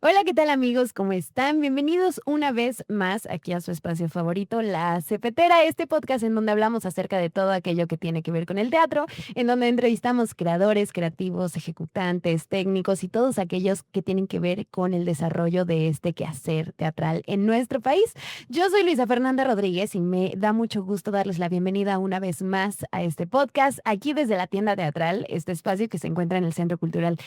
Hola, ¿qué tal amigos? ¿Cómo están? Bienvenidos una vez más aquí a su espacio favorito, La Cepetera, este podcast en donde hablamos acerca de todo aquello que tiene que ver con el teatro, en donde entrevistamos creadores, creativos, ejecutantes, técnicos y todos aquellos que tienen que ver con el desarrollo de este quehacer teatral en nuestro país. Yo soy Luisa Fernanda Rodríguez y me da mucho gusto darles la bienvenida una vez más a este podcast, aquí desde la tienda teatral, este espacio que se encuentra en el Centro Cultural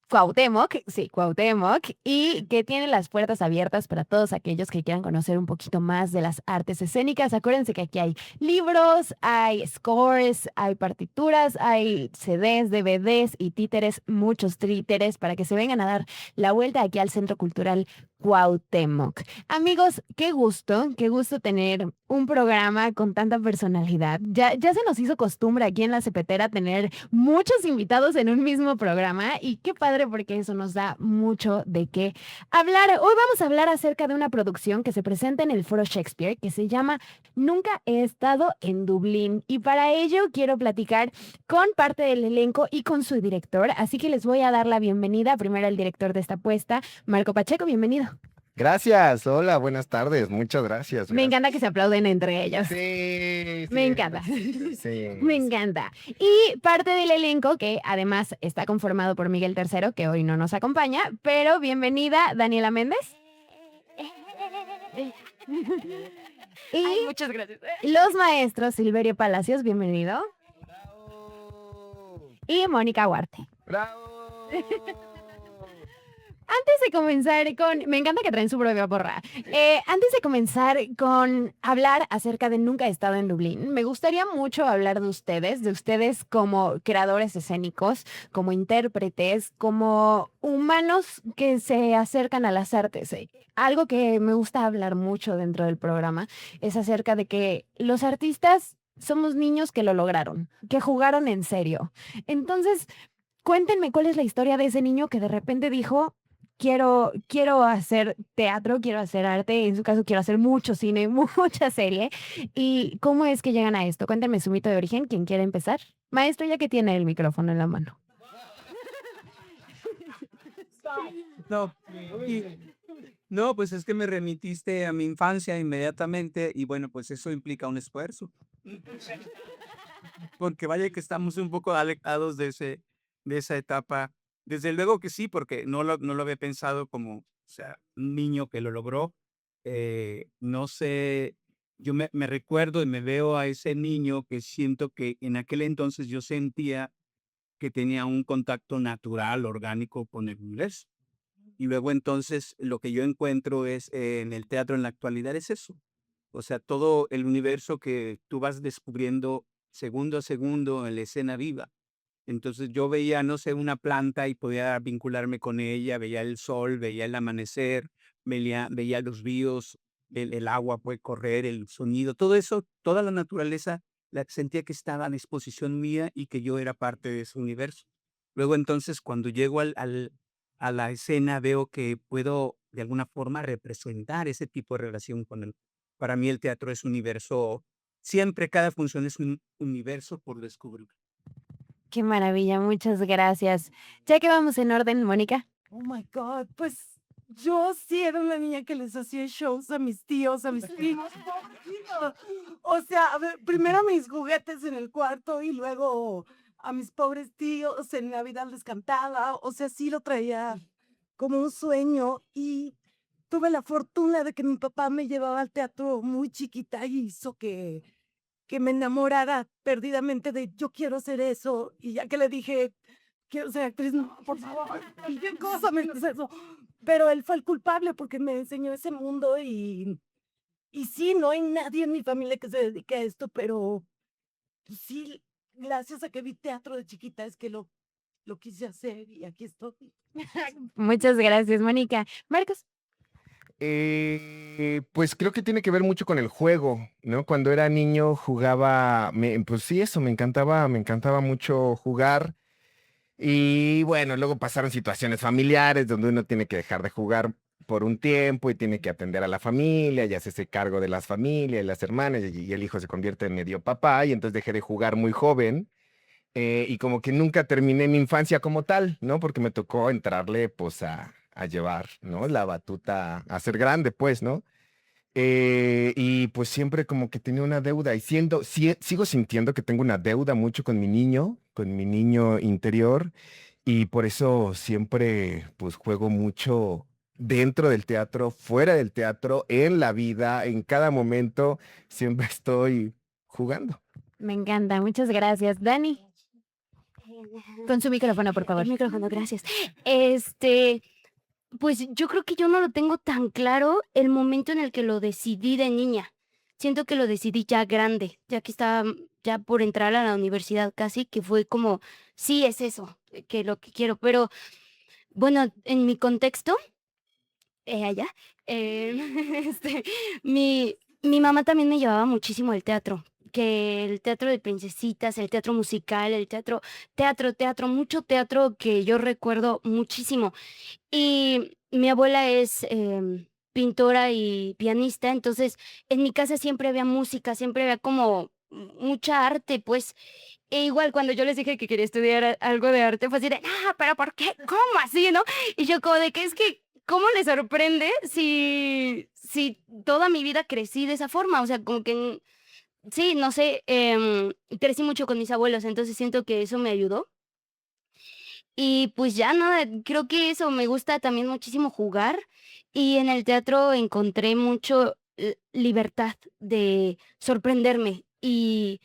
Cuauhtémoc, sí, Cuauhtémoc, y que tiene las puertas abiertas para todos aquellos que quieran conocer un poquito más de las artes escénicas. Acuérdense que aquí hay libros, hay scores, hay partituras, hay CDs, DVDs y títeres, muchos títeres para que se vengan a dar la vuelta aquí al Centro Cultural Cuauhtémoc. Amigos, qué gusto tener un programa con tanta personalidad. Ya se nos hizo costumbre aquí en La Cepetera tener muchos invitados en un mismo programa y qué padre porque eso nos da mucho de qué hablar. Hoy vamos a hablar acerca de una producción que se presenta en el Foro Shakespeare que se llama Nunca he estado en Dublín y para ello quiero platicar con parte del elenco y con su director, así que les voy a dar la bienvenida primero al director de esta apuesta, Marco Pacheco, bienvenido. Gracias, hola, buenas tardes, muchas gracias. Me encanta que se aplauden entre ellos. Sí, Me sí, encanta. sí. Me encanta. Y parte del elenco, que además está conformado por Miguel Tercero, que hoy no nos acompaña, pero bienvenida Daniela Méndez. Y Ay, muchas gracias. los maestros Silverio Palacios, bienvenido. ¡Bravo! Y Mónica Huarte. ¡Bravo! Antes de comenzar con, me encanta que traen su propia porra. Antes de comenzar con hablar acerca de Nunca he estado en Dublín, me gustaría mucho hablar de ustedes como creadores escénicos, como intérpretes, como humanos que se acercan a las artes. Algo que me gusta hablar mucho dentro del programa es acerca de que los artistas somos niños que lo lograron, que jugaron en serio. Entonces, cuéntenme cuál es la historia de ese niño que de repente dijo, quiero hacer teatro, quiero hacer arte, en su caso quiero hacer mucho cine, mucha serie. ¿Y cómo es que llegan a esto? Cuéntenme su mito de origen, quien quiera empezar. Maestro, ya que tiene el micrófono en la mano. No, no, pues es que me remitiste a mi infancia inmediatamente y bueno, pues eso implica un esfuerzo. Porque vaya que estamos un poco alejados de esa etapa. Desde luego que sí, porque no lo había pensado como, o sea, un niño que lo logró. No sé, yo me recuerdo y me veo a ese niño que siento que en aquel entonces yo sentía que tenía un contacto natural, orgánico con el inglés. Y luego entonces lo que yo encuentro es en el teatro en la actualidad es eso. O sea, todo el universo que tú vas descubriendo segundo a segundo en la escena viva. Entonces yo veía, no sé, una planta y podía vincularme con ella, veía el sol, veía el amanecer, veía los ríos, el agua puede correr, el sonido, todo eso, toda la naturaleza, sentía que estaba a disposición mía y que yo era parte de ese universo. Luego entonces cuando llego a la escena veo que puedo de alguna forma representar ese tipo de relación con él. Para mí el teatro es un universo, siempre cada función es un universo por descubrir. Qué maravilla, muchas gracias. Ya que vamos en orden, Mónica. Oh my God, pues yo sí era una niña que les hacía shows a mis tíos, a mis primos. Pobrecito. O sea, a ver, primero mis juguetes en el cuarto y luego a mis pobres tíos en Navidad les cantaba. O sea, sí lo traía como un sueño y tuve la fortuna de que mi papá me llevaba al teatro muy chiquita y hizo que me enamorara perdidamente de yo quiero hacer eso. Y ya que le dije, quiero ser actriz, no, por favor, cualquier cosa menos eso. Pero él fue el culpable porque me enseñó ese mundo y sí, no hay nadie en mi familia que se dedique a esto, pero pues sí, gracias a que vi teatro de chiquita es que lo quise hacer y aquí estoy. Muchas gracias, Mónica. Marcos. Pues creo que tiene que ver mucho con el juego, ¿no? Cuando era niño jugaba, pues sí, eso, me encantaba mucho jugar. Y bueno, luego pasaron situaciones familiares donde uno tiene que dejar de jugar por un tiempo y tiene que atender a la familia y hacerse cargo de las familias y las hermanas y el hijo se convierte en medio papá y entonces dejé de jugar muy joven y como que nunca terminé mi infancia como tal, ¿no? Porque me tocó entrarle pues a llevar, ¿no? La batuta a ser grande, pues, ¿no? Y pues siempre como que tenía una deuda y sigo sintiendo que tengo una deuda mucho con mi niño interior y por eso siempre pues juego mucho dentro del teatro, fuera del teatro, en la vida, en cada momento, siempre estoy jugando. Me encanta, muchas gracias. Dani, con su micrófono, por favor. El micrófono, gracias. Este, pues yo creo que yo no lo tengo tan claro el momento en el que lo decidí de niña. Siento que lo decidí ya grande, ya que estaba ya por entrar a la universidad casi, que fue como, sí, es eso, que lo que quiero. Pero bueno, en mi contexto, allá, este, mi mamá también me llevaba muchísimo al teatro, que el teatro de princesitas, el teatro musical, el teatro, mucho teatro que yo recuerdo muchísimo. Y mi abuela es pintora y pianista, entonces en mi casa siempre había música, siempre había como mucha arte, pues. E igual cuando yo les dije que quería estudiar algo de arte, fue así de, ah, pero ¿por qué? ¿Cómo así, no? Y yo como de que es que, ¿cómo les sorprende si toda mi vida crecí de esa forma? O sea, como que, sí, no sé, crecí mucho con mis abuelos, entonces siento que eso me ayudó. Y pues ya nada, creo que eso, me gusta también muchísimo jugar y en el teatro encontré mucho libertad de sorprenderme y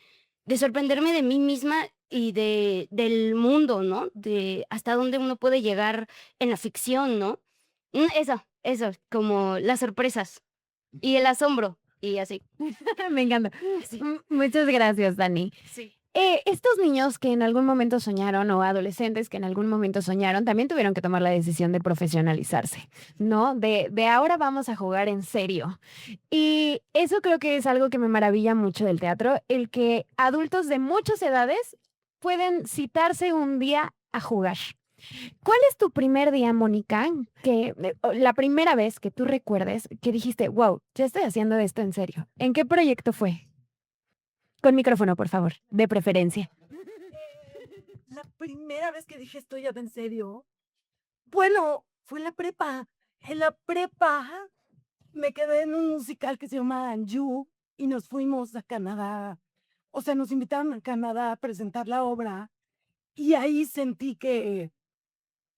de sorprenderme de mí misma y del mundo, ¿no? De hasta dónde uno puede llegar en la ficción, ¿no? Eso, como las sorpresas y el asombro y así. Me encanta. Sí. Muchas gracias, Dani. Sí. Estos niños que en algún momento soñaron o adolescentes que en algún momento soñaron, también tuvieron que tomar la decisión de profesionalizarse, ¿no? De ahora vamos a jugar en serio. Y eso creo que es algo que me maravilla mucho del teatro, el que adultos de muchas edades pueden citarse un día a jugar. ¿Cuál es tu primer día, Mónica? O la primera vez que tú recuerdes que dijiste, wow, ya estoy haciendo esto en serio. ¿En qué proyecto fue? Con micrófono, por favor, de preferencia. La primera vez que dije estoy ya en serio, bueno, fue en la prepa. En la prepa me quedé en un musical que se llama Anju y nos fuimos a Canadá. O sea, nos invitaron a Canadá a presentar la obra y ahí sentí que,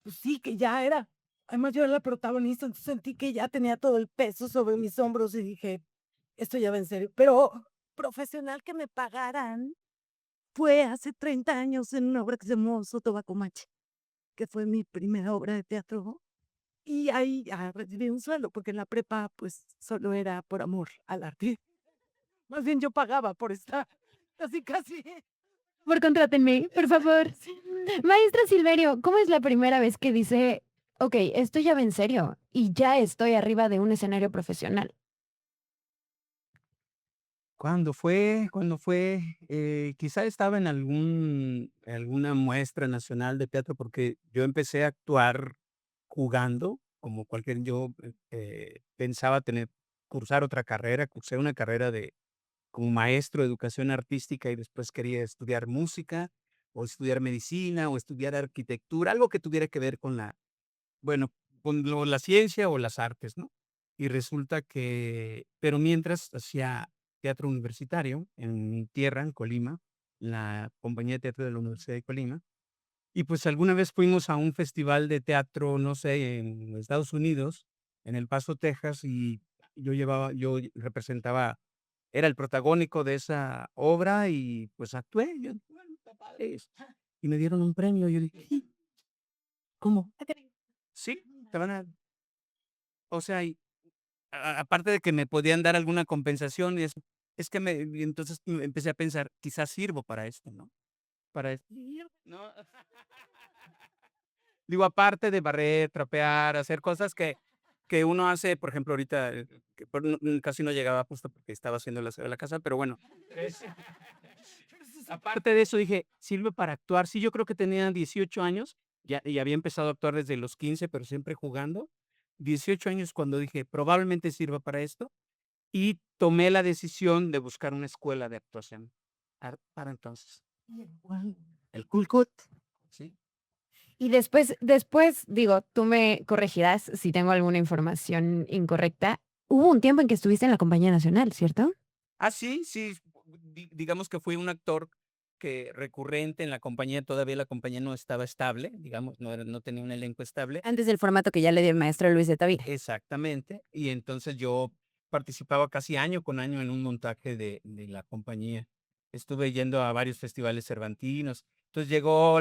pues sí, que ya era. Además, yo era la protagonista, entonces sentí que ya tenía todo el peso sobre mis hombros y dije, esto ya va en serio. Pero profesional que me pagaran fue hace 30 años en una obra que se llamó Sotobacomache, que fue mi primera obra de teatro. Y ahí ya recibí un sueldo, porque en la prepa, pues, solo era por amor al arte. Más bien yo pagaba por estar, casi, casi. Por contrátenme, por favor. Maestra Silverio, ¿cómo es la primera vez que dice, ok, esto ya va en serio y ya estoy arriba de un escenario profesional? ¿Cuándo fue? ¿Cuándo fue? Quizá estaba en alguna muestra nacional de teatro, porque yo empecé a actuar jugando, como cualquier, yo pensaba cursar otra carrera, cursé una carrera como maestro de educación artística y después quería estudiar música o estudiar medicina o estudiar arquitectura, algo que tuviera que ver con bueno, la ciencia o las artes, ¿no? Y resulta pero mientras hacía teatro universitario en mi tierra, en Colima, la compañía de teatro de la Universidad de Colima. Y pues alguna vez fuimos a un festival de teatro, no sé, en Estados Unidos, en El Paso, Texas, y yo representaba, era el protagónico de esa obra y pues actué. Yo, bueno, está padre. Y me dieron un premio. Yo dije, "Sí, ¿cómo? Sí, te van a, o sea, aparte de que me podían dar alguna compensación y eso, es que y entonces empecé a pensar, quizás sirvo para esto, ¿no? Para esto. ¿No? Digo, aparte de barrer, trapear, hacer cosas que uno hace, por ejemplo, ahorita, que casi no llegaba justo porque estaba haciendo la aseo de la casa, pero bueno. Aparte de eso, dije, sirve para actuar. Sí, yo creo que tenía 18 años y había empezado a actuar desde los 15, pero siempre jugando. 18 años cuando dije, probablemente sirva para esto, y tomé la decisión de buscar una escuela de actuación para entonces. El Cool Cut, ¿sí? Y después, digo, tú me corregirás si tengo alguna información incorrecta. Hubo un tiempo en que estuviste en la Compañía Nacional, ¿cierto? Ah, sí, digamos que fui un actor que recurrente en la compañía, todavía la compañía no estaba estable, digamos, no tenía un elenco estable. Antes del formato que ya le dio el maestro Luis de Tavira. Exactamente, y entonces yo participaba casi año con año en un montaje de la compañía. Estuve yendo a varios festivales cervantinos. Entonces llegó,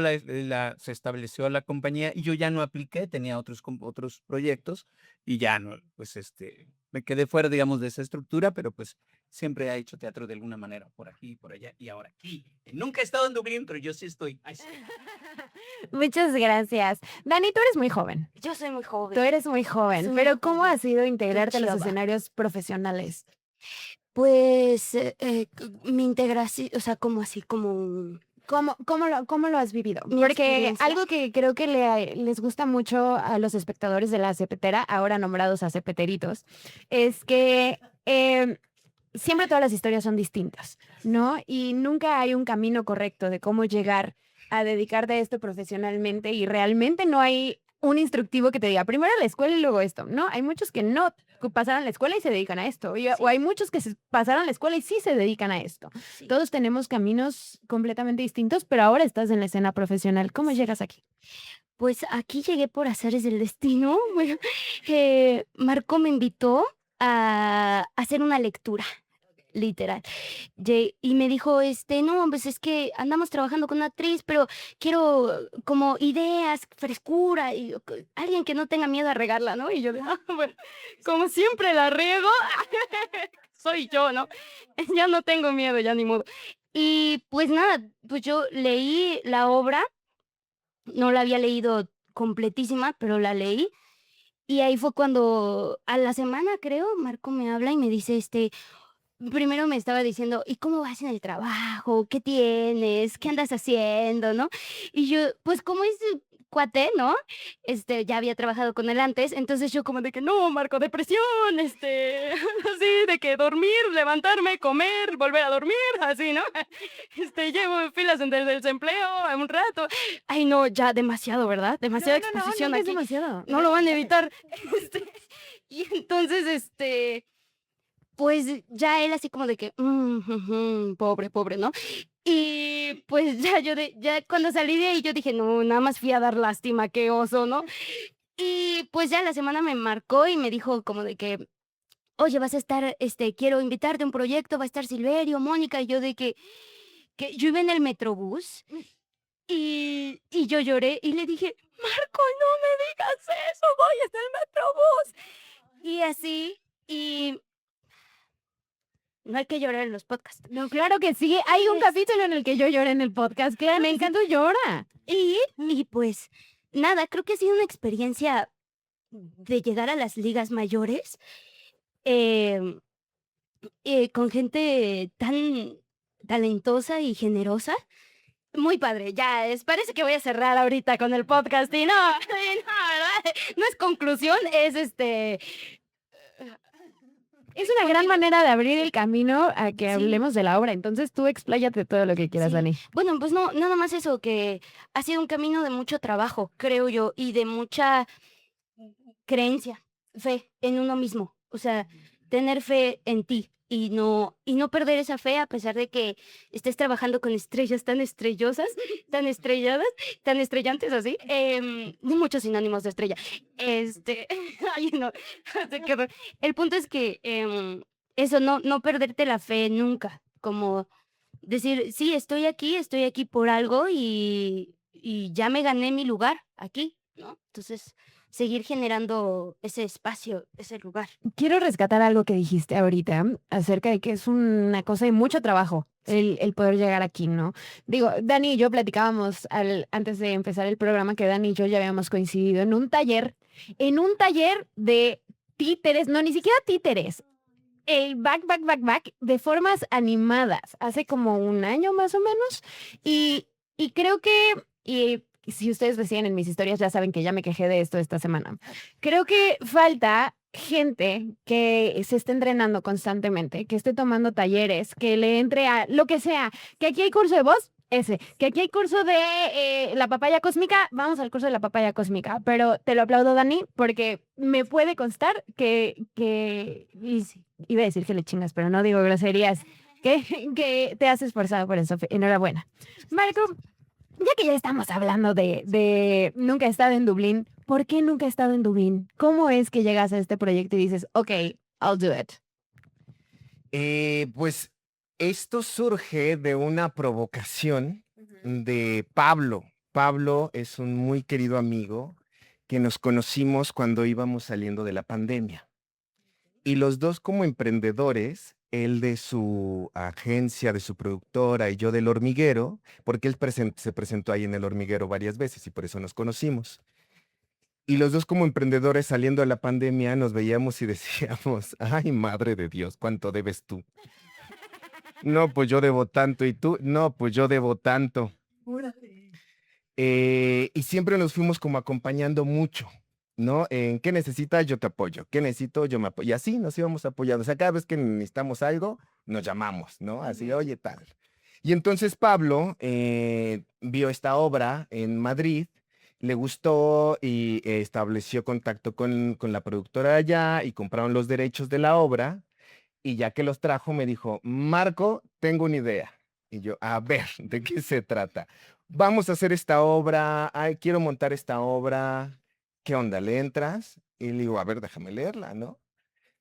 se estableció la compañía y yo ya no apliqué, tenía otros proyectos y ya no, pues me quedé fuera, digamos, de esa estructura, pero pues siempre he hecho teatro de alguna manera, por aquí y por allá y ahora aquí. Nunca he estado en Dublín, pero yo sí estoy. Ay, sí. Muchas gracias. Dani, tú eres muy joven. Yo soy muy Tú joven. eres muy joven, Soy muy pero ¿cómo joven. ha sido integrarte a los chava. escenarios profesionales? Pues mi integración, o sea, como así, como... ¿Cómo lo has vivido? Mi Porque experiencia. algo que creo que les gusta mucho a los espectadores de la Cepetera, ahora nombrados a Cepeteritos, es que siempre todas las historias son distintas, ¿no? Y nunca hay un camino correcto de cómo llegar a dedicarte a esto profesionalmente y realmente no hay un instructivo que te diga primero la escuela y luego esto, ¿no? Hay muchos que no pasaron la escuela y se dedican a esto, o hay muchos que pasaron la escuela y sí se dedican a esto. Sí. Todos tenemos caminos completamente distintos, pero ahora estás en la escena profesional. ¿Cómo llegas aquí? Pues aquí llegué por azares del destino. Bueno, Marco me invitó a hacer una lectura, literal. Y me dijo, no, pues es que andamos trabajando con una actriz, pero quiero como ideas, frescura y alguien que no tenga miedo a regarla, ¿no? Y yo, bueno, como siempre la riego, soy yo, ¿no? Ya no tengo miedo, ya ni modo. Y pues nada, pues yo leí la obra, no la había leído completísima, pero la leí. Y ahí fue cuando a la semana, creo, Marco me habla y me dice, primero me estaba diciendo, ¿y cómo vas en el trabajo? ¿Qué tienes? ¿Qué andas haciendo? ¿No? Y yo, pues como es cuate, ¿no? Ya había trabajado con él antes, entonces yo como de que no, Marco, depresión, así de que dormir, levantarme, comer, volver a dormir, así, ¿no? Llevo filas en el desempleo un rato. Ay, no, ya demasiado, ¿verdad? Demasiada exposición no es aquí. demasiado. No lo van a evitar. Y entonces, pues ya él así como de que, pobre, pobre, ¿no? Y pues ya ya cuando salí de ahí yo dije, no, nada más fui a dar lástima, qué oso, ¿no? Y pues ya la semana me marcó y me dijo como de que, oye, vas a estar, quiero invitarte a un proyecto, va a estar Silverio, Mónica, y yo de que yo iba en el Metrobús y yo lloré y le dije, Marco, no me digas eso, voy en el Metrobús. Y así, y no hay que llorar en los podcasts. No, claro que sí. Hay un capítulo en el que yo lloré en el podcast. Claro, me encanta llora. Y pues nada, creo que ha sido una experiencia de llegar a las ligas mayores em, con gente tan talentosa y generosa. Muy padre, ya parece que voy a cerrar ahorita con el podcast y no, ¿verdad? No es conclusión, es Es una gran manera de abrir el camino a que Sí. hablemos de la obra. Entonces tú expláyate todo lo que quieras, Sí. Dani. Bueno, pues no, nada más eso, que ha sido un camino de mucho trabajo, creo yo, y de mucha creencia, fe en uno mismo. O sea, tener fe en ti y no perder esa fe a pesar de que estés trabajando con estrellas tan estrellosas, tan estrelladas, tan estrellantes así. Muchos sinónimos de estrella. Ay, no, se quedó. El punto es que eso, no perderte la fe nunca, como decir, sí, estoy aquí por algo y ya me gané mi lugar aquí, ¿no? Entonces, seguir generando ese espacio, ese lugar. Quiero rescatar algo que dijiste ahorita acerca de que es una cosa de mucho trabajo el poder llegar aquí, ¿no? Digo, Dani y yo platicábamos antes de empezar el programa que Dani y yo ya habíamos coincidido en un taller de títeres, no, ni siquiera títeres, el back de formas animadas hace como un año más o menos y creo que si ustedes me siguen en mis historias ya saben que ya me quejé de esto esta semana. Creo que falta gente que se esté entrenando constantemente, que esté tomando talleres, que le entre a lo que sea, que aquí hay curso de voz, ese, que aquí hay curso de la papaya cósmica, vamos al curso de la papaya cósmica, pero te lo aplaudo, Dani, porque me puede constar iba a decir que le chingas, pero no digo groserías, que te has esforzado por eso, enhorabuena. Marco, ya que ya estamos hablando de nunca he estado en Dublín, ¿por qué nunca he estado en Dublín? ¿Cómo es que llegas a este proyecto y dices, ok, I'll do it? Pues esto surge de una provocación de Pablo. Pablo es un muy querido amigo que nos conocimos cuando íbamos saliendo de la pandemia. Y los dos como emprendedores, él de su agencia, de su productora y yo del hormiguero, porque él se presentó ahí en el hormiguero varias veces y por eso nos conocimos. Y los dos como emprendedores saliendo de la pandemia nos veíamos y decíamos, ay, madre de Dios, ¿cuánto debes tú? No, pues yo debo tanto. ¿Y tú? No, pues yo debo tanto. Y siempre nos fuimos como acompañando mucho, ¿no? En qué necesitas, yo te apoyo. ¿Qué necesito? Yo me apoyo. Y así nos íbamos apoyando. O sea, cada vez que necesitamos algo, nos llamamos, ¿no? Así, oye, tal. Y entonces Pablo vio esta obra en Madrid, le gustó y estableció contacto con la productora allá y compraron los derechos de la obra. Y ya que los trajo, me dijo, Marco, tengo una idea. Y yo, a ver, ¿de qué se trata? Vamos a hacer esta obra, ay, quiero montar esta obra. ¿Qué onda? ¿Le entras? Y le digo, a ver, déjame leerla, ¿no?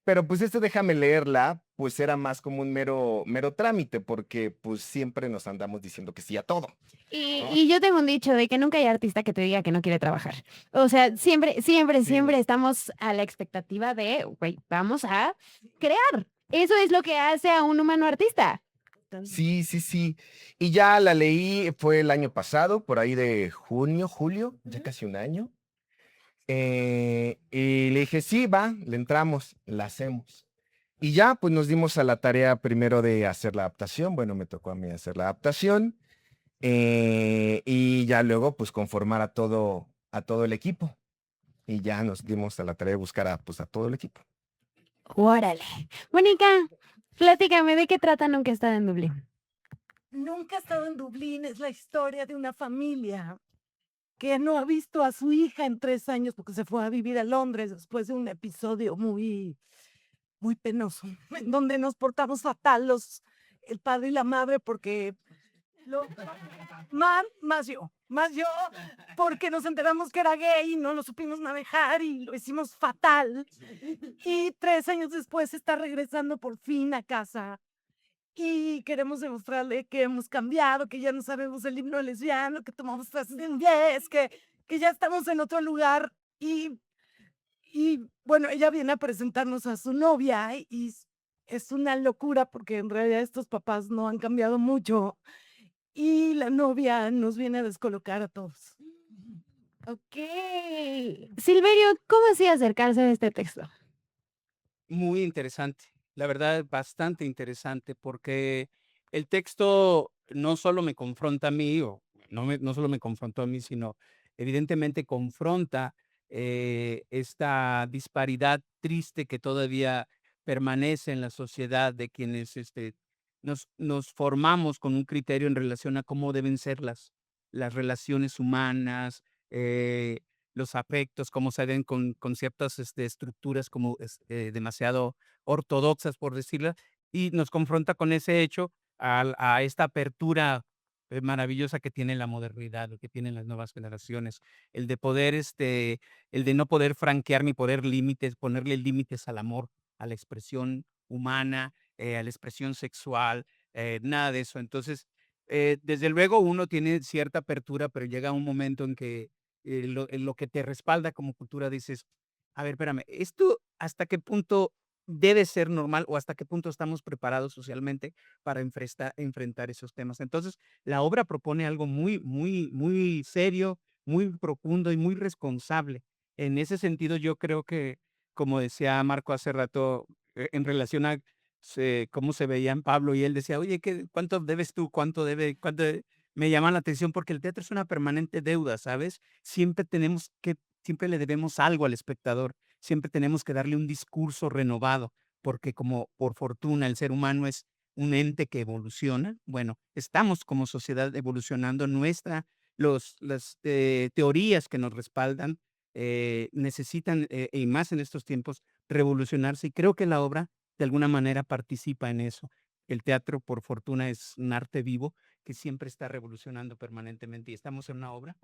Pero pues déjame leerla, pues era más como un mero trámite, porque pues siempre nos andamos diciendo que sí a todo. Y yo tengo un dicho de que nunca hay artista que te diga que no quiere trabajar. O sea, siempre estamos a la expectativa de, güey, vamos a crear. Eso es lo que hace a un humano artista. Sí, sí, sí. Y ya la leí, fue el año pasado, por ahí de junio, julio, ya casi un año. Y le dije, sí, va, le entramos, la hacemos. Y ya, pues nos dimos a la tarea primero de hacer la adaptación. Bueno, me tocó a mí hacer la adaptación. Y ya luego, pues conformar a todo el equipo. Y ya nos dimos a la tarea de buscar pues, a todo el equipo. Órale. Mónica, platícame, ¿de qué trata Nunca he estado en Dublín? Nunca he estado en Dublín, es la historia de una familia que no ha visto a su hija en 3 años porque se fue a vivir a Londres después de un episodio muy, muy penoso, en donde nos portamos fatal el padre y la madre porque más yo, porque nos enteramos que era gay y no lo supimos manejar y lo hicimos fatal. Y 3 años después está regresando por fin a casa y queremos demostrarle que hemos cambiado, que ya no sabemos el himno lesbiano, que tomamos clases de inglés, que ya estamos en otro lugar y bueno, ella viene a presentarnos a su novia y es una locura porque en realidad estos papás no han cambiado mucho y la novia nos viene a descolocar a todos. Ok. Silverio, ¿cómo así acercarse a este texto? Muy interesante, la verdad, bastante interesante, porque el texto no solo me confronta a mí, o no solo me confrontó a mí, sino evidentemente confronta esta disparidad triste que todavía permanece en la sociedad de quienes nos formamos con un criterio en relación a cómo deben ser las relaciones humanas, los afectos, cómo se ven con ciertas estructuras como demasiado ortodoxas, por decirlo, y nos confronta con ese hecho a esta apertura maravillosa que tiene la modernidad, lo que tienen las nuevas generaciones, el de poder, el de no poder franquear ni ponerle límites al amor, a la expresión humana, a la expresión sexual, nada de eso. Entonces, desde luego uno tiene cierta apertura, pero llega un momento en que en lo que te respalda como cultura dices, a ver, espérame, ¿esto hasta qué punto debe ser normal o hasta qué punto estamos preparados socialmente para enfrentar esos temas? Entonces, la obra propone algo muy, muy, muy serio, muy profundo y muy responsable. En ese sentido, yo creo que, como decía Marco hace rato, en relación a cómo se veían Pablo y él decía, oye, ¿cuánto debes tú? ¿Cuánto debe? me llaman la atención porque el teatro es una permanente deuda, ¿sabes? Siempre le debemos algo al espectador, siempre tenemos que darle un discurso renovado, porque como por fortuna el ser humano es un ente que evoluciona, bueno, estamos como sociedad evolucionando las teorías que nos respaldan necesitan, y más en estos tiempos, revolucionarse y creo que la obra de alguna manera participa en eso. El teatro, por fortuna, es un arte vivo que siempre está revolucionando permanentemente y estamos en una obra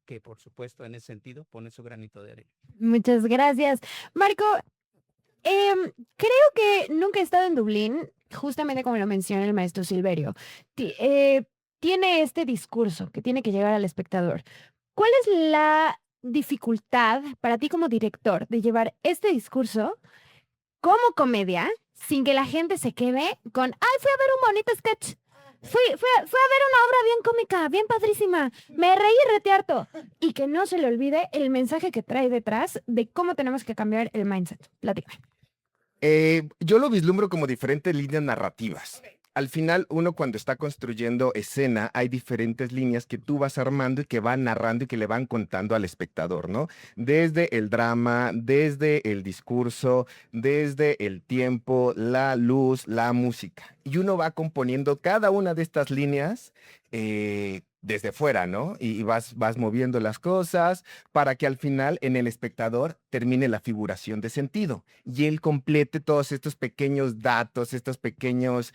que, por supuesto, en ese sentido, pone su granito de arena. Muchas gracias. Marco, creo que nunca he estado en Dublín, justamente como lo menciona el maestro Silverio. Tiene este discurso que tiene que llegar al espectador. ¿Cuál es la dificultad para ti como director de llevar este discurso como comedia sin que la gente se quede con, ay, fui a ver un bonito sketch? Fui a ver una obra bien cómica, bien padrísima. Me reí rete harto. Y que no se le olvide el mensaje que trae detrás de cómo tenemos que cambiar el mindset. Platícame. Yo lo vislumbro como diferentes líneas narrativas. Al final, uno cuando está construyendo escena, hay diferentes líneas que tú vas armando y que van narrando y que le van contando al espectador, ¿no? Desde el drama, desde el discurso, desde el tiempo, la luz, la música. Y uno va componiendo cada una de estas líneas desde fuera, ¿no? Y vas moviendo las cosas para que al final en el espectador termine la figuración de sentido y él complete todos estos pequeños datos, estos pequeños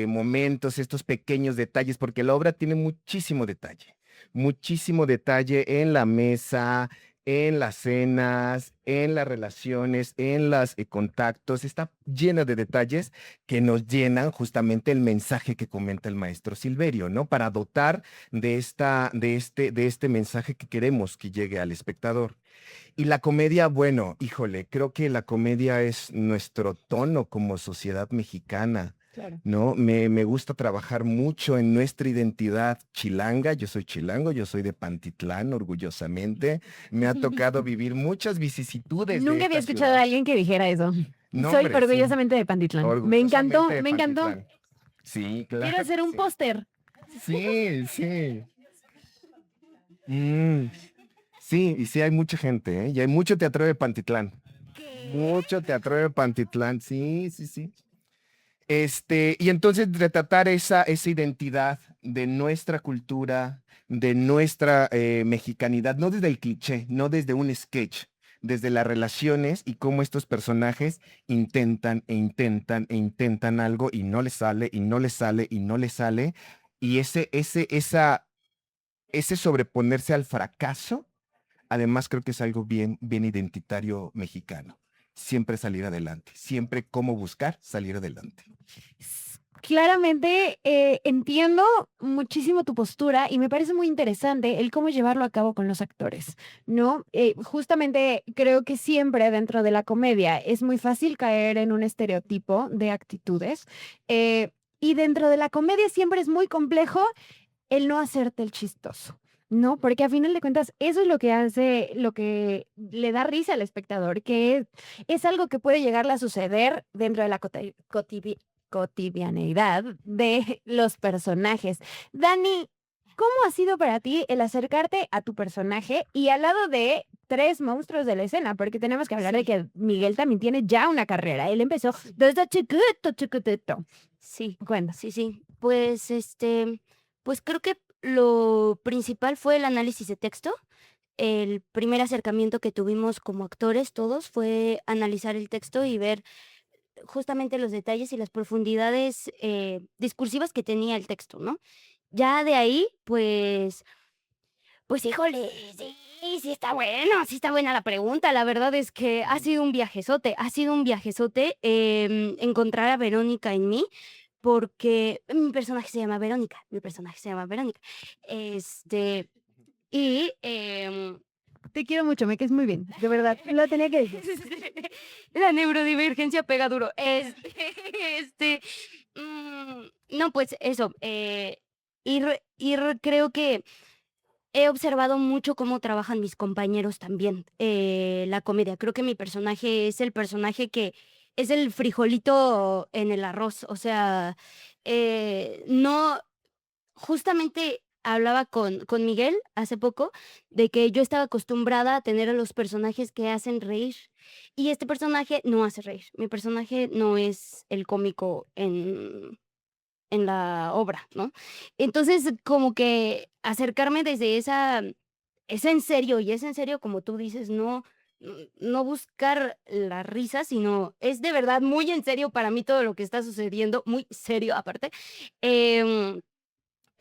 momentos, estos pequeños detalles, porque la obra tiene muchísimo detalle en la mesa, en las cenas, en las relaciones, en los contactos, está llena de detalles que nos llenan justamente el mensaje que comenta el maestro Silverio, ¿no? Para dotar de este mensaje que queremos que llegue al espectador. Y la comedia, bueno, híjole, creo que la comedia es nuestro tono como sociedad mexicana. Claro. ¿No? Me gusta trabajar mucho en nuestra identidad chilanga. Yo soy chilango, yo soy de Pantitlán, orgullosamente. Me ha tocado vivir muchas vicisitudes de Nunca había esta escuchado a ciudad. alguien que dijera eso. No, Soy hombre, sí. orgullosamente de Pantitlán. Me encantó, Orgullosamente de me encantó. Pantitlán. Sí, claro. Quiero hacer un sí. póster. Sí, sí. Sí, y sí hay mucha gente, ¿eh? Y hay mucho teatro de Pantitlán. Mucho teatro de Pantitlán, sí, sí, sí. Y entonces retratar esa identidad de nuestra cultura, de nuestra mexicanidad, no desde el cliché, no desde un sketch, desde las relaciones y cómo estos personajes intentan e intentan e intentan algo y no les sale y no les sale y no les sale. Y ese sobreponerse al fracaso, además creo que es algo bien, bien identitario mexicano. Siempre salir adelante, siempre cómo buscar salir adelante. Claramente entiendo muchísimo tu postura y me parece muy interesante el cómo llevarlo a cabo con los actores, ¿no? Justamente creo que siempre dentro de la comedia es muy fácil caer en un estereotipo de actitudes y dentro de la comedia siempre es muy complejo el no hacerte el chistoso. No, porque a final de cuentas eso es lo que hace, lo que le da risa al espectador, que es algo que puede llegarle a suceder dentro de la cotidianeidad de los personajes. Dani, ¿cómo ha sido para ti el acercarte a tu personaje y al lado de tres monstruos de la escena? Porque tenemos que hablar de que Miguel también tiene ya una carrera. Él empezó desde chiquitito. Sí, Cuenta. sí. Pues creo que lo principal fue el análisis de texto. El primer acercamiento que tuvimos como actores todos fue analizar el texto y ver justamente los detalles y las profundidades discursivas que tenía el texto, ¿no? Ya de ahí, pues híjole, sí está bueno, sí está buena la pregunta. La verdad es que ha sido un viajezote encontrar a Verónica en mí, porque mi personaje se llama Verónica, y Te quiero mucho, me caes muy bien, de verdad. Lo tenía que decir. la neurodivergencia pega duro. No, pues eso, creo que he observado mucho cómo trabajan mis compañeros también, la comedia. Creo que mi personaje es el personaje que es el frijolito en el arroz, o sea, no justamente hablaba con Miguel hace poco de que yo estaba acostumbrada a tener a los personajes que hacen reír y este personaje no hace reír. Mi personaje no es el cómico en la obra, ¿no? Entonces, como que acercarme desde esa es en serio, y es en serio, como tú dices, no buscar la risa, sino es de verdad muy en serio para mí todo lo que está sucediendo, muy serio aparte. Em,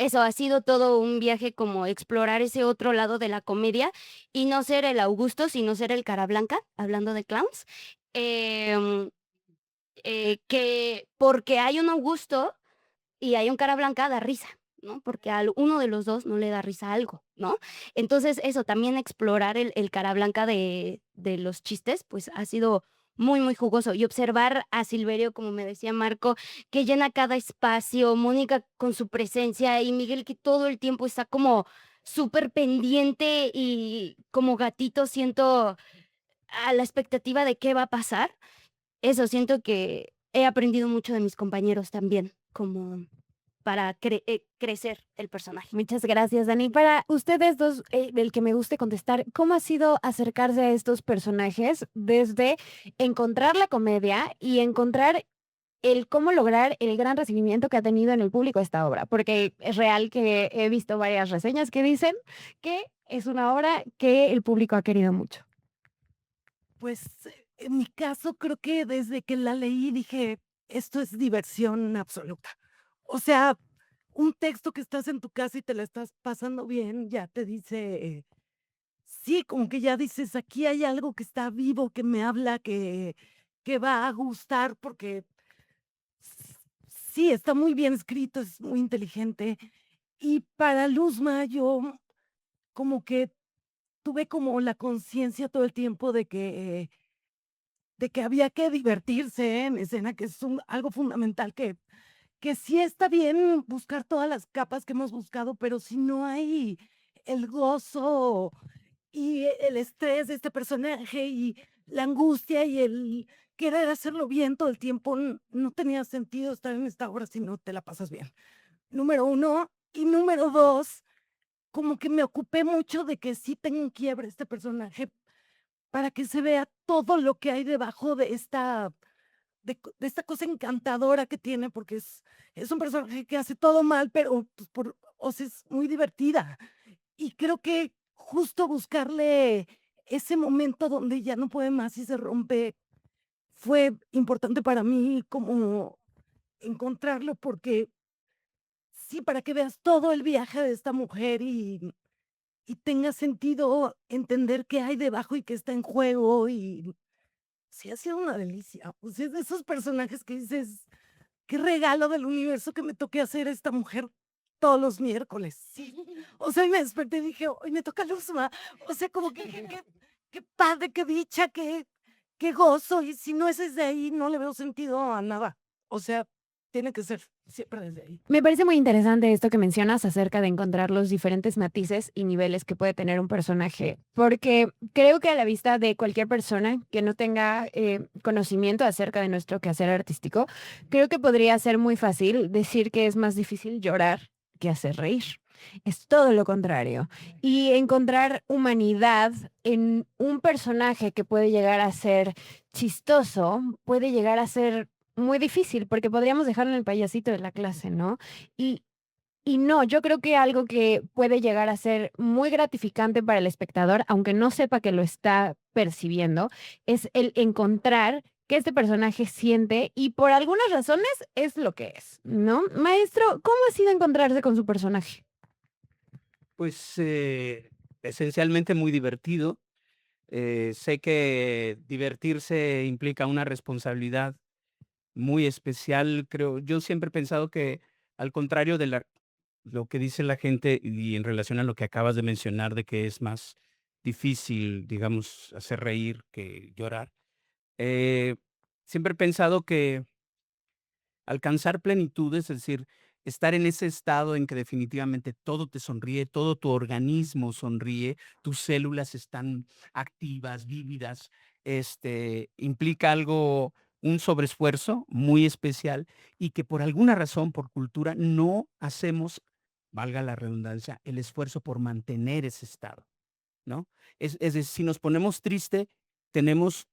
Eso ha sido todo un viaje como explorar ese otro lado de la comedia y no ser el Augusto, sino ser el cara blanca, hablando de clowns. Em, que porque hay un Augusto y hay un cara blanca, da risa, ¿no? Porque a uno de los 2 no le da risa algo, ¿no? Entonces, eso, también explorar el cara blanca de los chistes, pues, ha sido muy, muy jugoso. Y observar a Silverio, como me decía Marco, que llena cada espacio, Mónica con su presencia y Miguel que todo el tiempo está como súper pendiente y como gatito siento a la expectativa de qué va a pasar. Eso, siento que he aprendido mucho de mis compañeros también, como para crecer el personaje. Muchas gracias, Dani. Para ustedes dos, el que me guste contestar, ¿cómo ha sido acercarse a estos personajes desde encontrar la comedia y encontrar el cómo lograr el gran recibimiento que ha tenido en el público esta obra? Porque es real que he visto varias reseñas que dicen que es una obra que el público ha querido mucho. Pues en mi caso creo que desde que la leí dije, esto es diversión absoluta. O sea, un texto que estás en tu casa y te la estás pasando bien, ya te dice, sí, como que ya dices, aquí hay algo que está vivo, que me habla, que va a gustar, porque s- sí, está muy bien escrito, es muy inteligente. Y para Luzma, yo como que tuve como la conciencia todo el tiempo de que había que divertirse en escena, que es algo fundamental, que sí está bien buscar todas las capas que hemos buscado, pero si no hay el gozo y el estrés de este personaje y la angustia y el querer hacerlo bien todo el tiempo, no tenía sentido estar en esta obra si no te la pasas bien. Número uno. Y número dos, como que me ocupé mucho de que sí tenga un quiebre este personaje para que se vea todo lo que hay debajo de de esta cosa encantadora que tiene, porque es un personaje que hace todo mal, pero pues, o sea, es muy divertida. Y creo que justo buscarle ese momento donde ya no puede más y se rompe fue importante para mí como encontrarlo, porque sí, para que veas todo el viaje de esta mujer y tenga sentido entender qué hay debajo y qué está en juego. Y sí, ha sido una delicia. O sea, es de esos personajes que dices, qué regalo del universo que me toque hacer a esta mujer todos los miércoles. Sí. O sea, y me desperté y dije, hoy me toca Luzma. O sea, como que dije, qué padre, qué dicha, qué gozo. Y si no es desde ahí, no le veo sentido a nada. O sea, tiene que ser siempre desde ahí. Me parece muy interesante esto que mencionas acerca de encontrar los diferentes matices y niveles que puede tener un personaje, porque creo que a la vista de cualquier persona que no tenga conocimiento acerca de nuestro quehacer artístico, creo que podría ser muy fácil decir que es más difícil llorar que hacer reír. Es todo lo contrario. Y encontrar humanidad en un personaje que puede llegar a ser chistoso, puede llegar a ser muy difícil, porque podríamos dejarlo en el payasito de la clase, ¿no? Y, y no, yo creo que algo que puede llegar a ser muy gratificante para el espectador, aunque no sepa que lo está percibiendo, es el encontrar que este personaje siente y por algunas razones es lo que es, ¿no? Maestro, ¿cómo ha sido encontrarse con su personaje? Pues, esencialmente muy divertido. Sé que divertirse implica una responsabilidad muy especial, creo. Yo siempre he pensado que, al contrario de lo que dice la gente y en relación a lo que acabas de mencionar de que es más difícil, digamos, hacer reír que llorar, eh, siempre he pensado que alcanzar plenitud, es decir, estar en ese estado en que definitivamente todo te sonríe, todo tu organismo sonríe, tus células están activas, vívidas, implica algo, un sobreesfuerzo muy especial y que por alguna razón, por cultura, no hacemos valga la redundancia, el esfuerzo por mantener ese estado, ¿no? Es decir, si nos ponemos triste, tenemos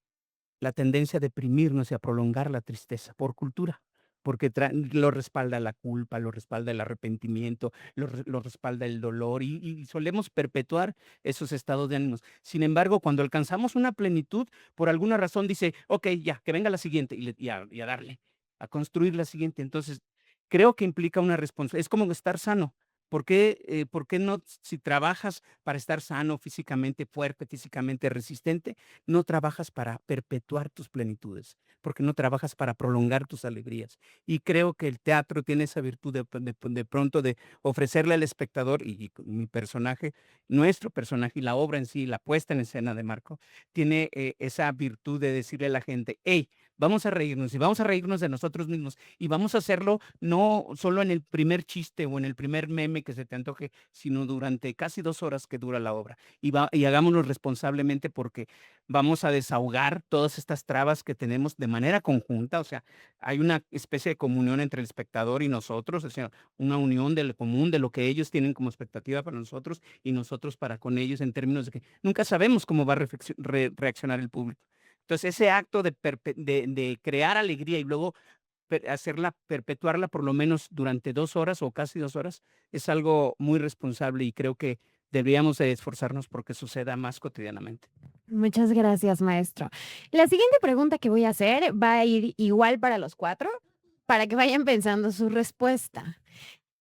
la tendencia a deprimirnos y a prolongar la tristeza por cultura, porque lo respalda la culpa, lo respalda el arrepentimiento, lo respalda el dolor y solemos perpetuar esos estados de ánimos. Sin embargo, cuando alcanzamos una plenitud, por alguna razón dice, ok, ya, que venga la siguiente y a darle, a construir la siguiente. Entonces, creo que implica una responsabilidad. Es como estar sano. Por qué no, si trabajas para estar sano físicamente, fuerte, físicamente resistente, no trabajas para perpetuar tus plenitudes? Porque no trabajas para prolongar tus alegrías. Y creo que el teatro tiene esa virtud de pronto de ofrecerle al espectador, y mi personaje, nuestro personaje y la obra en sí, la puesta en escena de Marco, tiene esa virtud de decirle a la gente, hey, vamos a reírnos y vamos a reírnos de nosotros mismos y vamos a hacerlo no solo en el primer chiste o en el primer meme que se te antoje, sino durante casi 2 horas que dura la obra. Y hagámoslo responsablemente porque vamos a desahogar todas estas trabas que tenemos de manera conjunta. O sea, hay una especie de comunión entre el espectador y nosotros, o sea, una unión del común, de lo que ellos tienen como expectativa para nosotros y nosotros para con ellos, en términos de que nunca sabemos cómo va a reaccionar el público. Entonces, ese acto de crear alegría y luego perpetuarla por lo menos durante 2 horas o casi 2 horas, es algo muy responsable y creo que deberíamos de esforzarnos porque suceda más cotidianamente. Muchas gracias, maestro. La siguiente pregunta que voy a hacer va a ir igual para los 4, para que vayan pensando su respuesta.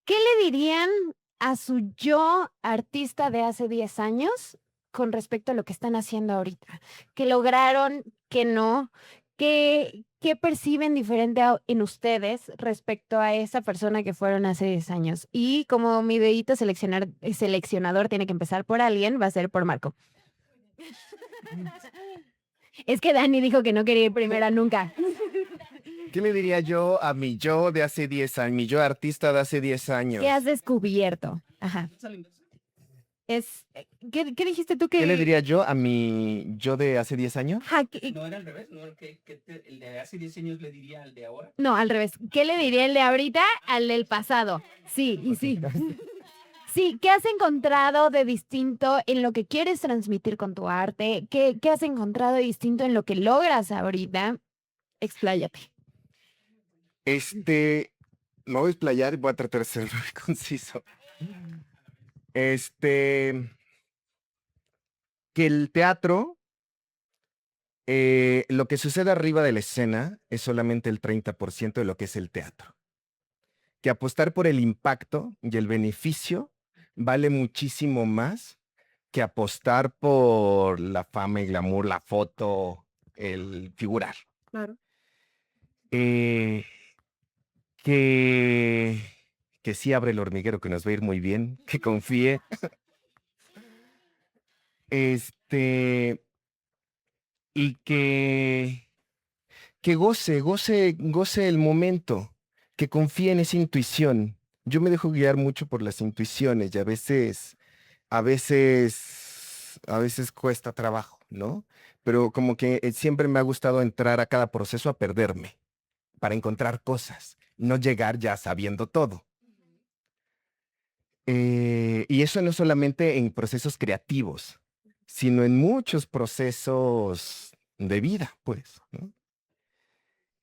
¿Qué le dirían a su yo artista de hace 10 años con respecto a lo que están haciendo ahorita? ¿Qué lograron? ¿Qué no? ¿Qué perciben diferente en ustedes respecto a esa persona que fueron hace 10 años? Y como mi dedito seleccionador tiene que empezar por alguien, va a ser por Marco. Es que Dani dijo que no quería ir primera nunca. ¿Qué le diría yo a mi yo de hace 10 años, mi yo artista de hace 10 años? ¿Qué has descubierto? Ajá. ¿Qué dijiste tú que...? ¿Qué le diría yo a mi yo de hace 10 años? Ajá, ¿No era al revés? ¿No el de hace 10 años le diría al de ahora? no, al revés. ¿Qué le diría el de ahorita al del pasado? Sí, y sí. Sí, ¿qué has encontrado de distinto en lo que quieres transmitir con tu arte? ¿Qué has encontrado de distinto en lo que logras ahorita? Expláyate. Me voy a explayar y voy a tratar de ser muy conciso. Que el teatro, lo que sucede arriba de la escena es solamente el 30% de lo que es el teatro. Que apostar por el impacto y el beneficio vale muchísimo más que apostar por la fama y glamour, la foto, el figurar. Claro. Que sí abre el hormiguero, que nos va a ir muy bien, que confíe. Y que goce el momento, que confíe en esa intuición. Yo me dejo guiar mucho por las intuiciones y a veces cuesta trabajo, ¿no? Pero como que siempre me ha gustado entrar a cada proceso a perderme para encontrar cosas, no llegar ya sabiendo todo. Y eso no solamente en procesos creativos, sino en muchos procesos de vida, pues, ¿no?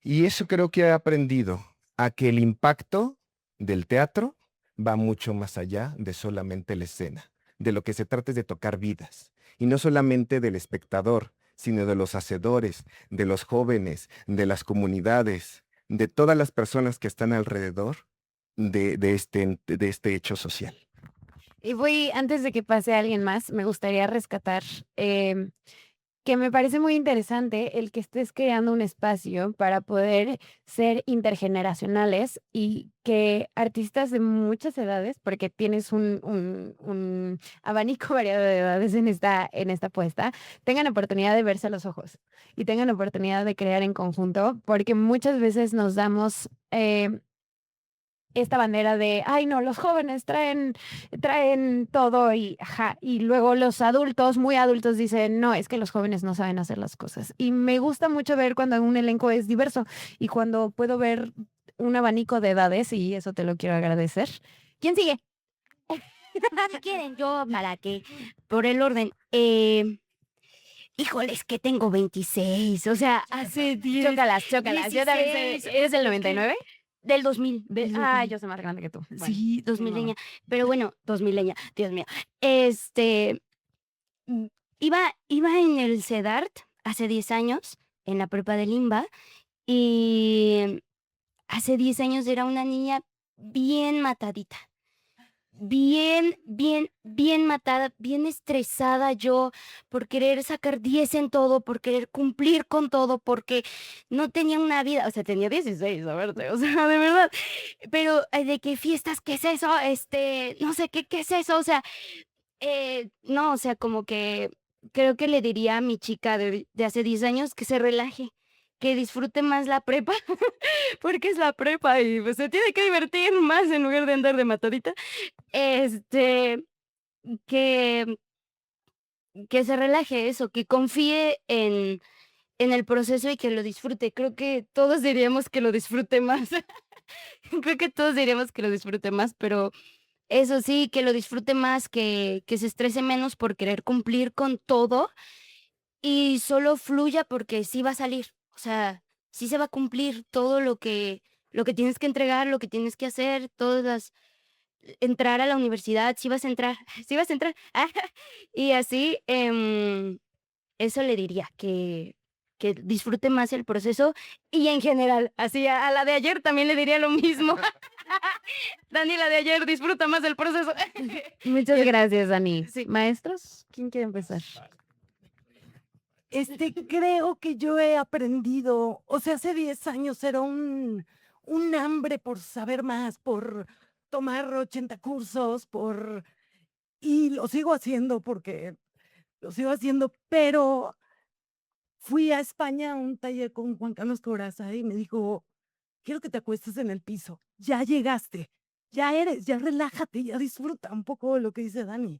Y eso creo que he aprendido, a que el impacto del teatro va mucho más allá de solamente la escena. De lo que se trata es de tocar vidas. Y no solamente del espectador, sino de los hacedores, de los jóvenes, de las comunidades, de todas las personas que están alrededor de este hecho social. Y antes de que pase alguien más, me gustaría rescatar que me parece muy interesante el que estés creando un espacio para poder ser intergeneracionales y que artistas de muchas edades, porque tienes un abanico variado de edades en esta puesta, tengan oportunidad de verse a los ojos y tengan oportunidad de crear en conjunto, porque muchas veces nos damos esta bandera de, ay no, los jóvenes traen todo y luego los adultos, muy adultos, dicen, no, es que los jóvenes no saben hacer las cosas. Y me gusta mucho ver cuando un elenco es diverso y cuando puedo ver un abanico de edades, y eso te lo quiero agradecer. ¿Quién sigue? Si quieren, yo para que, por el orden, híjole, es que tengo 26, o sea, hace 10, Chócalas. Yo también 16, sé. ¿Eres del es 99? del 2000. Yo soy más grande que tú. Bueno, Sí, 2000 ni modo. leña. Pero bueno, 2000 leña, Dios mío. Este, mm, iba en el CEDART hace 10 años, en la prepa de Limba, y hace 10 años era una niña bien matadita. Bien matada, bien estresada yo por querer sacar 10 en todo, por querer cumplir con todo, porque no tenía una vida, o sea, tenía 16, a verte, o sea, de verdad. Pero de que fiestas, ¿qué es eso? No sé qué es eso, o sea, no, o sea, como que creo que le diría a mi chica de hace 10 años que se relaje, que disfrute más la prepa, porque es la prepa y pues se tiene que divertir más en lugar de andar de matadita. Este, que que se relaje eso, que confíe en el proceso y que lo disfrute. Creo que todos diríamos que lo disfrute más. Creo que todos diríamos que lo disfrute más, pero eso sí, que lo disfrute más, que se estrese menos por querer cumplir con todo y solo fluya porque sí va a salir. O sea, sí se va a cumplir todo lo que tienes que entregar, lo que tienes que hacer, todas las entrar a la universidad, sí vas a entrar, sí vas a entrar. Y así, eso le diría, que disfrute más el proceso y en general, así a la de ayer también le diría lo mismo. Dani, la de ayer, disfruta más el proceso. Muchas Y gracias, Dani. sí. Maestros, ¿quién quiere empezar? Creo que yo he aprendido, o sea, hace 10 años era un hambre por saber más, por tomar 80 cursos, y lo sigo haciendo porque lo sigo haciendo, pero fui a España a un taller con Juan Carlos Corazza y me dijo, quiero que te acuestes en el piso, ya llegaste, ya eres, ya relájate, ya disfruta un poco lo que dice Dani.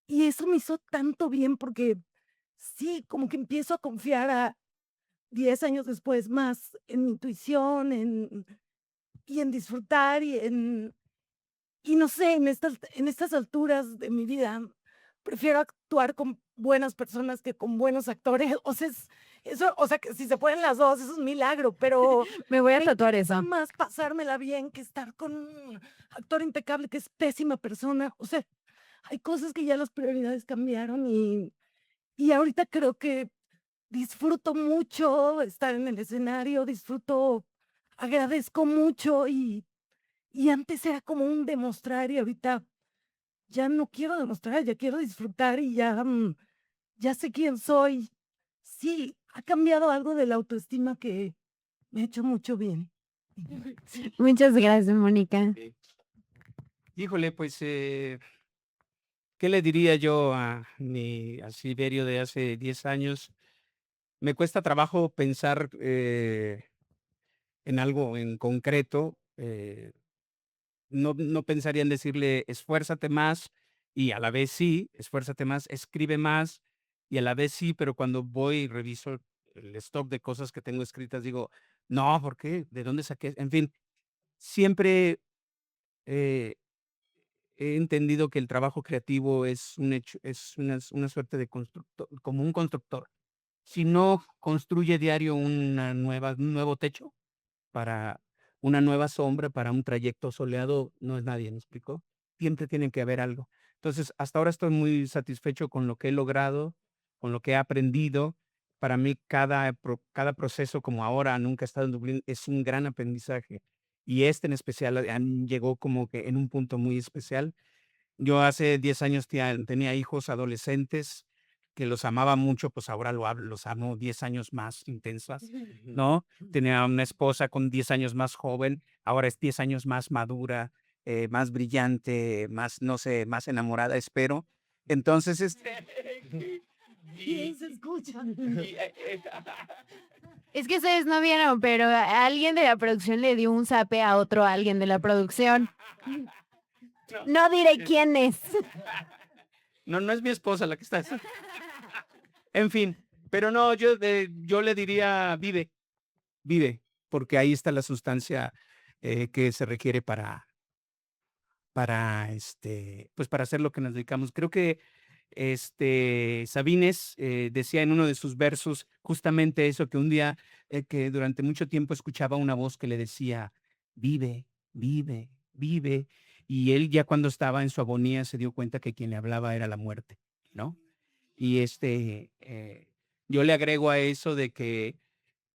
Y eso me hizo tanto bien porque sí, como que empiezo a confiar a 10 años después más en mi intuición, y en disfrutar y no sé, en estas alturas de mi vida, prefiero actuar con buenas personas que con buenos actores. O sea, eso, o sea, que si se pueden las dos, eso es un milagro, pero Me voy a me tatuar interesa eso. más pasármela bien que estar con un actor impecable que es pésima persona. O sea, hay cosas que ya las prioridades cambiaron y ahorita creo que disfruto mucho estar en el escenario, agradezco mucho y antes era como un demostrar y ahorita ya no quiero demostrar, ya quiero disfrutar y ya sé quién soy. Sí, ha cambiado algo de la autoestima que me ha hecho mucho bien. Muchas gracias, Mónica. Híjole, pues, ¿qué le diría yo a Silverio de hace 10 años? Me cuesta trabajo pensar en algo en concreto. No pensaría en decirle esfuérzate más y a la vez sí, esfuérzate más, escribe más y a la vez sí, pero cuando voy y reviso el stock de cosas que tengo escritas, digo, no, ¿por qué? ¿De dónde saqué? En fin, siempre eh, he entendido que el trabajo creativo es un hecho, es una suerte de constructor, como un constructor. Si no construye diario un nuevo techo para una nueva sombra, para un trayecto soleado, no es nadie, ¿me explicó? Siempre tiene que haber algo. Entonces, hasta ahora estoy muy satisfecho con lo que he logrado, con lo que he aprendido. Para mí, cada proceso, como ahora, nunca he estado en Dublín, es un gran aprendizaje. Y este en especial llegó como que en un punto muy especial. Yo hace 10 años tenía hijos adolescentes que los amaba mucho, pues ahora los amo 10 años más intensas, ¿no? Tenía una esposa con 10 años más joven, ahora es 10 años más madura, más brillante, más, no sé, más enamorada, espero. Entonces, Bien, se escucha. Es que ustedes no vieron, pero alguien de la producción le dio un zape a otro alguien de la producción. No diré quién es. no es mi esposa la que está. En fin, pero no, yo le diría, vive, porque ahí está la sustancia que se requiere pues para hacer lo que nos dedicamos. Creo que Sabines decía en uno de sus versos justamente eso, que un día, que durante mucho tiempo escuchaba una voz que le decía, vive, vive, vive. Y él ya cuando estaba en su agonía se dio cuenta que quien le hablaba era la muerte, ¿no? Y yo le agrego a eso de que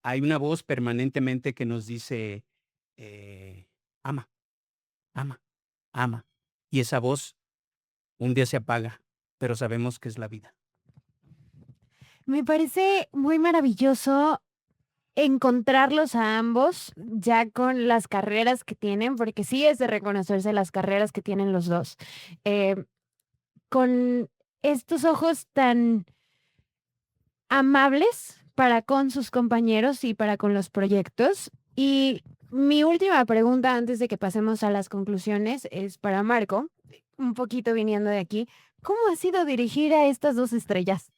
hay una voz permanentemente que nos dice, ama, ama, ama. Y esa voz un día se apaga, pero sabemos que es la vida. Me parece muy maravilloso encontrarlos a ambos ya con las carreras que tienen, porque sí es de reconocerse las carreras que tienen los dos. Eh, con estos ojos tan amables para con sus compañeros y para con los proyectos. Y mi última pregunta antes de que pasemos a las conclusiones es para Marco, un poquito viniendo de aquí. ¿Cómo ha sido dirigir a estas dos estrellas?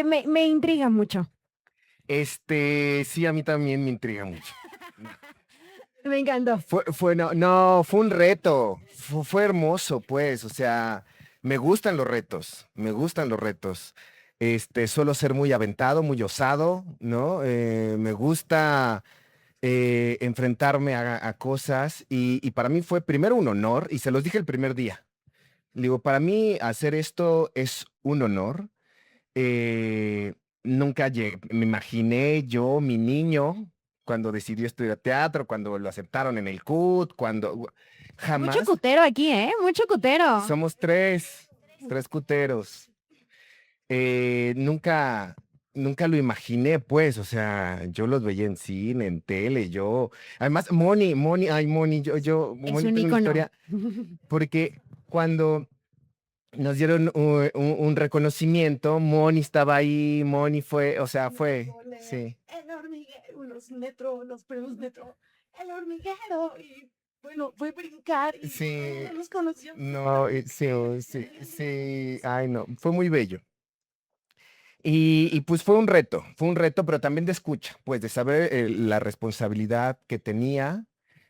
Me intriga mucho. Sí, a mí también me intriga mucho. Me encantó. Fue un reto. Fue hermoso, pues. O sea, me gustan los retos. Me gustan los retos. Suelo ser muy aventado, muy osado, ¿no? Me gusta enfrentarme a cosas y para mí fue primero un honor y se los dije el primer día. Digo, para mí hacer esto es un honor. Eh, Nunca me imaginé yo, mi niño, cuando decidió estudiar teatro, cuando lo aceptaron en el CUT, Mucho jamás. cutero aquí, ¿eh? Mucho cutero. Somos tres cuteros. Nunca, nunca lo imaginé, pues, o sea, yo los veía en cine, en tele, además, Moni, Es Moni, un tengo una ícono. historia, porque cuando nos dieron un reconocimiento, Moni estaba ahí, Moni fue, o sea, fue, sí. El hormiguero, los premios Metro, el hormiguero, y bueno, fue brincar y Sí, no los conoció. no, sí, ay, no, fue muy bello. Y pues fue un reto, pero también de escucha, pues de saber la responsabilidad que tenía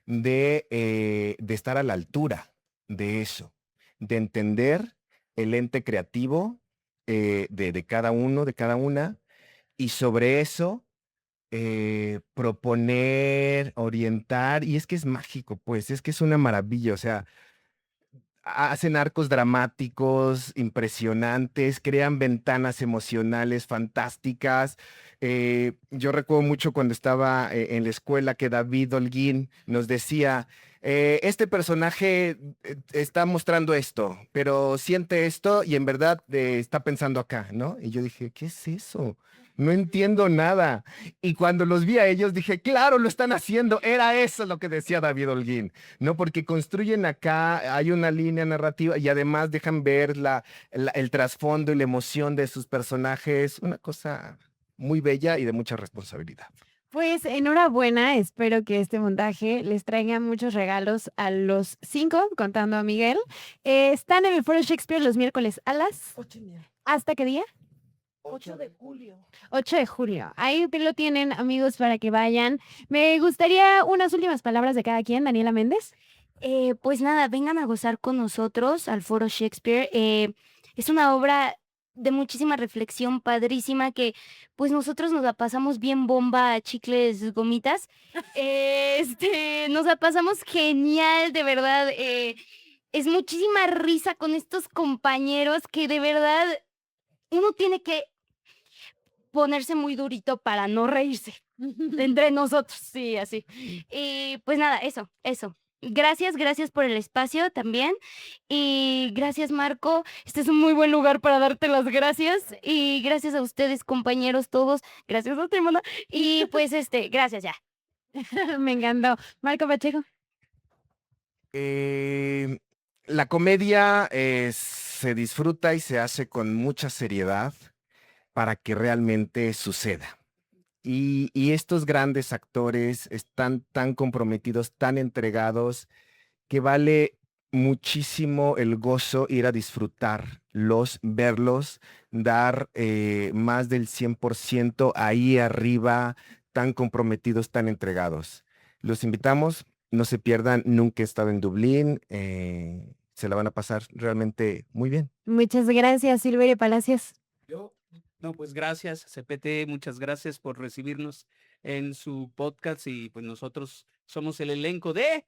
de estar a la altura de eso, de entender el ente creativo de cada uno, de cada una, y sobre eso proponer, orientar, y es que es mágico, pues es que es una maravilla, o sea, hacen arcos dramáticos impresionantes, crean ventanas emocionales fantásticas. Yo recuerdo mucho cuando estaba en la escuela que David Holguín nos decía, este personaje está mostrando esto, pero siente esto y en verdad está pensando acá, ¿no? Y yo dije, ¿qué es eso? No entiendo nada. Y cuando los vi a ellos dije, claro, lo están haciendo. Era eso lo que decía David Holguín. No, porque construyen acá, hay una línea narrativa y además dejan ver el trasfondo y la emoción de sus personajes, una cosa muy bella y de mucha responsabilidad. Pues enhorabuena, espero que este montaje les traiga muchos regalos a los 5, contando a Miguel. Están en el Foro Shakespeare los miércoles a las... 8:30. ¿Hasta qué día? 8 de julio. 8 de julio. Ahí lo tienen, amigos, para que vayan. Me gustaría unas últimas palabras de cada quien. Daniela Méndez. Pues nada, vengan a gozar con nosotros al Foro Shakespeare. Es una obra de muchísima reflexión, padrísima, que pues nosotros nos la pasamos bien bomba, chicles, gomitas. Nos la pasamos genial, de verdad. Es muchísima risa con estos compañeros que de verdad uno tiene que ponerse muy durito para no reírse entre nosotros, sí, así. Y pues nada, eso. Gracias por el espacio también. Y gracias, Marco. Este es un muy buen lugar para darte las gracias. Y gracias a ustedes, compañeros, todos. Gracias a ti, Mona. Y pues, gracias ya. Me encantó. Marco Pacheco. La comedia se disfruta y se hace con mucha seriedad para que realmente suceda. Y estos grandes actores están tan comprometidos, tan entregados, que vale muchísimo el gozo ir a disfrutarlos, verlos, dar más del 100% ahí arriba, tan comprometidos, tan entregados. Los invitamos No se pierdan, nunca he estado en Dublín. Se la van a pasar realmente muy bien. Muchas gracias, Silverio Palacios. No, pues gracias, CPT, muchas gracias por recibirnos en su podcast y pues nosotros somos el elenco de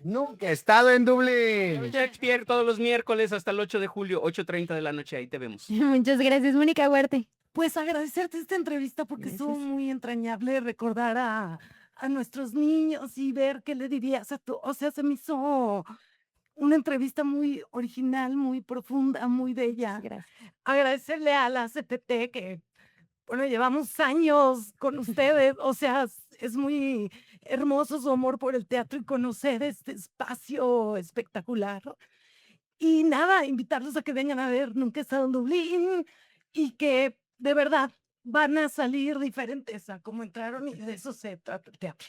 Nunca he estado en Dublín. Shakespeare todos los miércoles hasta el 8 de julio, 8:30 de la noche, ahí te vemos. Muchas gracias, Mónica Huarte. Pues agradecerte esta entrevista porque estuvo Gracias. muy entrañable recordar a nuestros niños y ver qué le dirías a tu, o sea, se me hizo una entrevista muy original, muy profunda, muy bella. Gracias. Agradecerle a la CPT que, bueno, llevamos años con ustedes, o sea, es muy hermoso su amor por el teatro y conocer este espacio espectacular. Y nada, invitarlos a que vengan a ver Nunca he estado en Dublín y que de verdad van a salir diferentes a cómo entraron y de eso se trata el teatro.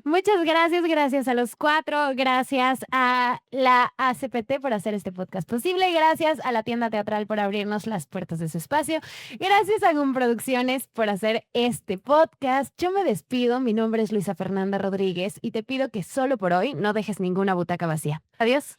Muchas gracias a los 4, gracias a la ACPT por hacer este podcast posible, gracias a la tienda teatral por abrirnos las puertas de su espacio, gracias a GUM Producciones por hacer este podcast. Yo me despido, mi nombre es Luisa Fernanda Rodríguez y te pido que solo por hoy no dejes ninguna butaca vacía. Adiós.